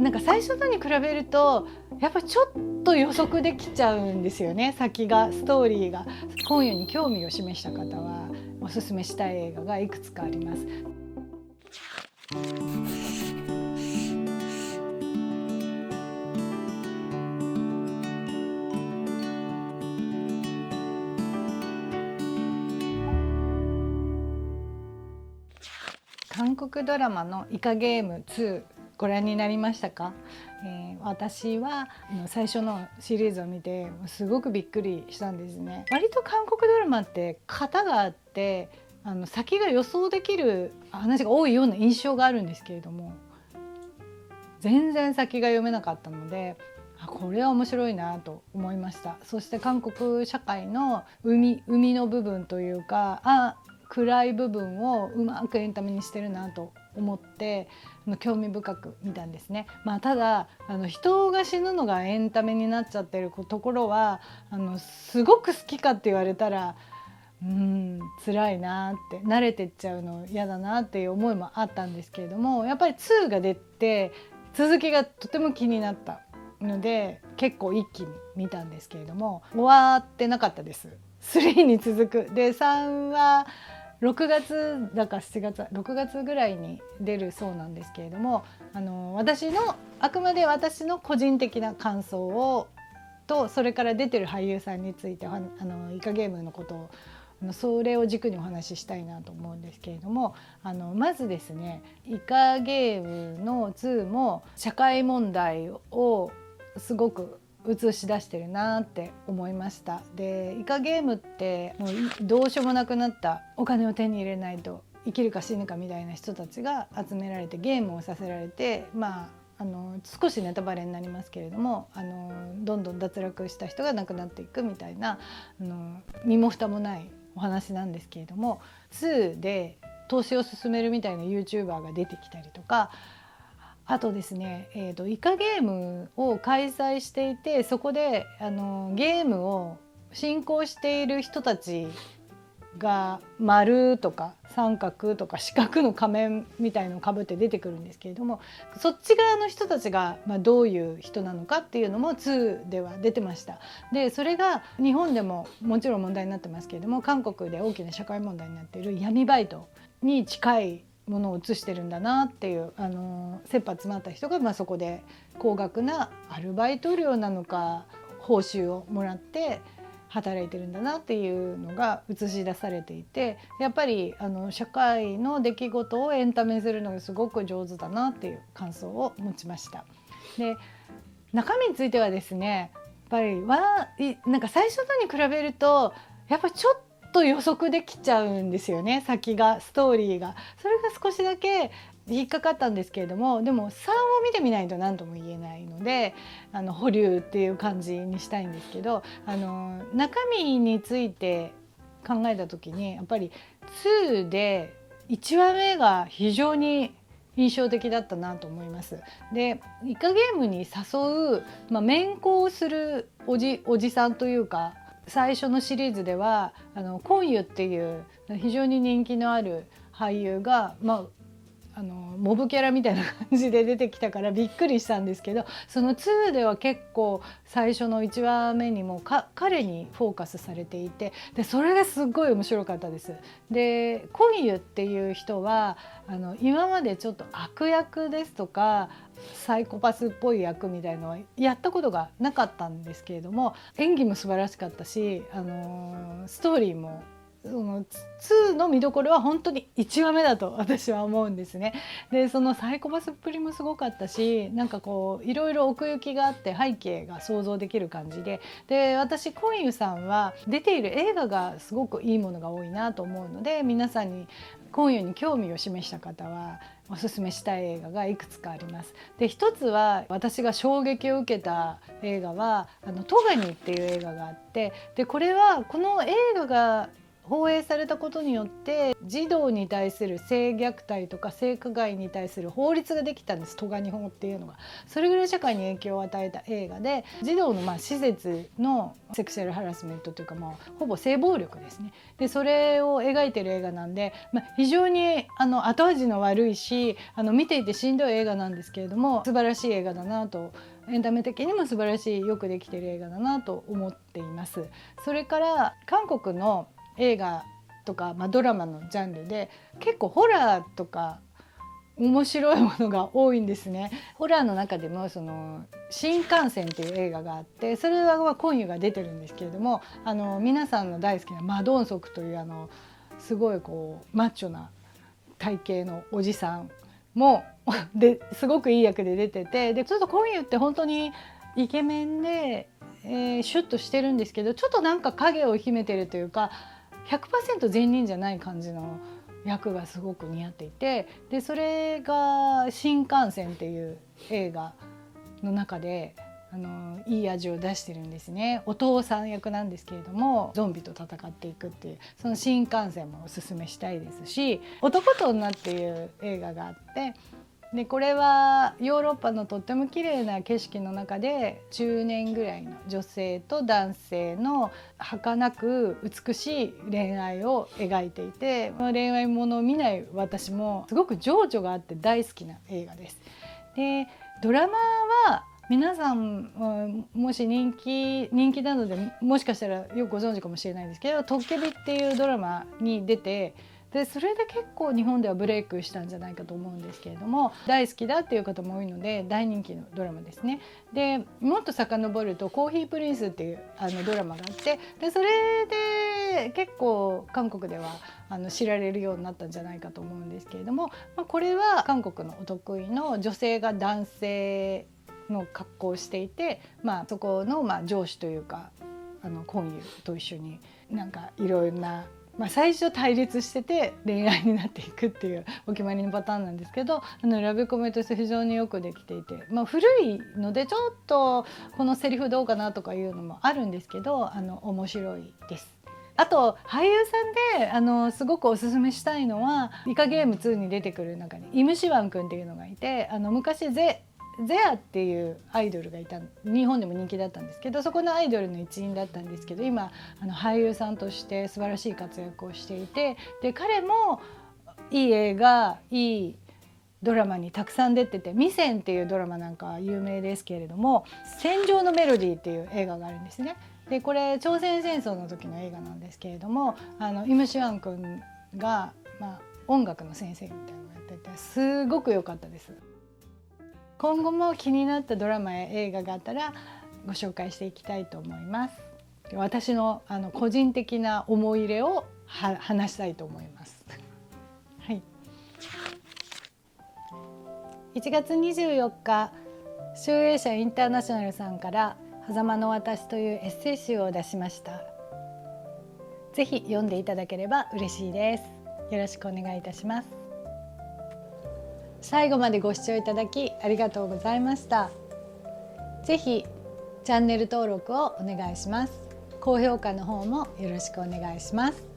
なんか最初のに比べるとやっぱりちょっと予測できちゃうんですよね、先がストーリーが。今夜に興味を示した方はおすすめしたい映画がいくつかあります。韓国ドラマのイカゲーム2ご覧になりましたか？私は最初のシリーズを見てすごくびっくりしたんですね。割と韓国ドラマって型があって先が予想できる話が多いような印象があるんですけれども、全然先が読めなかったのでこれは面白いなと思いました。そして韓国社会の海の部分というか暗い部分をうまくエンタメにしてるなと思って興味深く見たんですね。ただ人が死ぬのがエンタメになっちゃってるところはすごく好きかって言われたら辛いなって慣れてっちゃうの嫌だなっていう思いもあったんですけれども、やっぱり2が出て続きがとても気になったので結構一気に見たんですけれども、終わってなかったです。3に続くで3は6月だか7月6月ぐらいに出るそうなんですけれども、あくまで私の個人的な感想とそれから出てる俳優さんについてイカゲームのことをそれを軸にお話ししたいなと思うんですけれども、まずですね、イカゲームの2も社会問題をすごく映し出してるなって思いました。でイカゲームってもうどうしようもなくなったお金を手に入れないと生きるか死ぬかみたいな人たちが集められてゲームをさせられて、少しネタバレになりますけれどもどんどん脱落した人が亡くなっていくみたいな身も蓋もないお話なんですけれども、2で投資を進めるみたいな YouTuber が出てきたりとか、あとですね、イカゲームを開催していてそこでゲームを進行している人たちが丸とか三角とか四角の仮面みたいのをかぶって出てくるんですけれども、そっち側の人たちがどういう人なのかっていうのも2では出てました。でそれが日本でももちろん問題になってますけれども、韓国で大きな社会問題になっている闇バイトに近いものを映してるんだなっていう切羽詰まった人がそこで高額なアルバイト料なのか報酬をもらって働いてるんだなっていうのが映し出されていて、やっぱり社会の出来事をエンタメにするのがすごく上手だなっていう感想を持ちました。で中身についてはですね、やっぱりなんか最初のに比べるとやっぱりちょっと予測できちゃうんですよね、先がストーリーが。それが少しだけ引っかかったんですけれども、でも3を見てみないと何とも言えないので保留っていう感じにしたいんですけど、中身について考えた時にやっぱり2で1話目が非常に印象的だったなと思います。でイカゲームに誘う、面交するおじさんというか、最初のシリーズではコンユっていう非常に人気のある俳優が、モブキャラみたいな感じで出てきたからびっくりしたんですけど、その2では結構最初の1話目にも彼にフォーカスされていて、でそれがすごい面白かったです。でコンユっていう人は今までちょっと悪役ですとかサイコパスっぽい役みたいのはやったことがなかったんですけれども、演技も素晴らしかったしストーリーもその2の見どころは本当に1話目だと私は思うんですね。でそのサイコパスっぷりもすごかったし、なんかこういろいろ奥行きがあって背景が想像できる感じで、私コンユさんは出ている映画がすごくいいものが多いなと思うので、皆さんにコンユに興味を示した方はおすすめしたい映画がいくつかあります。で一つは私が衝撃を受けた映画はトガニっていう映画があって、でこれはこの映画が放映されたことによって児童に対する性虐待とか性加害に対する法律ができたんです。トガニ法っていうのがそれぐらい社会に影響を与えた映画で、児童の施設のセクシャルハラスメントというかほぼ性暴力ですね。でそれを描いてる映画なんで、非常に後味の悪いし見ていてしんどい映画なんですけれども、素晴らしい映画だなと、エンタメ的にも素晴らしいよくできてる映画だなと思っています。それから韓国の映画とか、ドラマのジャンルで結構ホラーとか面白いものが多いんですね。ホラーの中でも新幹線っていう映画があって、それは今夜が出てるんですけれども、皆さんの大好きなマドンソクというすごいマッチョな体型のおじさんもですごくいい役で出てて、でちょっと今夜って本当にイケメンで、シュッとしてるんですけど、ちょっとなんか影を秘めてるというか 100% 善人じゃない感じの役がすごく似合っていて、でそれが新幹線っていう映画の中でいい味を出してるんですね。お父さん役なんですけれども、ゾンビと戦っていくっていう、その新幹線もおすすめしたいですし、男と女っていう映画があって、でこれはヨーロッパのとっても綺麗な景色の中で中年ぐらいの女性と男性の儚く美しい恋愛を描いていて、恋愛ものを見ない私もすごく情緒があって大好きな映画です。でドラマは皆さんもし人気なのでもしかしたらよくご存知かもしれないんですけど、トッケビっていうドラマに出て、でそれで結構日本ではブレイクしたんじゃないかと思うんですけれども、大好きだっていう方も多いので大人気のドラマですね。でもっと遡るとコーヒープリンスっていうドラマがあって、でそれで結構韓国では知られるようになったんじゃないかと思うんですけれども、これは韓国のお得意の女性が男性の格好をしていて、そこの上司というかコンユと一緒になんかいろいろな、最初対立してて恋愛になっていくっていうお決まりのパターンなんですけど、ラブコメとして非常によくできていて、古いのでちょっとこのセリフどうかなとかいうのもあるんですけど、面白いです。あと俳優さんですごくおすすめしたいのは、イカゲーム2に出てくる中にイムシワン君っていうのがいて、昔ゼアっていうアイドルがいた、日本でも人気だったんですけど、そこのアイドルの一員だったんですけど、今俳優さんとして素晴らしい活躍をしていて、で彼もいい映画いいドラマにたくさん出てて、ミセンっていうドラマなんか有名ですけれども、戦場のメロディーっていう映画があるんですね。でこれ朝鮮戦争の時の映画なんですけれども、イムシワン君が、音楽の先生みたいなのをやっててすごく良かったです。今後も気になったドラマや映画があったらご紹介していきたいと思います。私の個人的な思い入れを話したいと思います。はい。1月24日、集英社インターナショナルさんから狭間の私というエッセイ集を出しました。ぜひ読んでいただければ嬉しいです。よろしくお願いいたします。最後までご視聴いただきありがとうございました。ぜひチャンネル登録をお願いします。高評価の方もよろしくお願いします。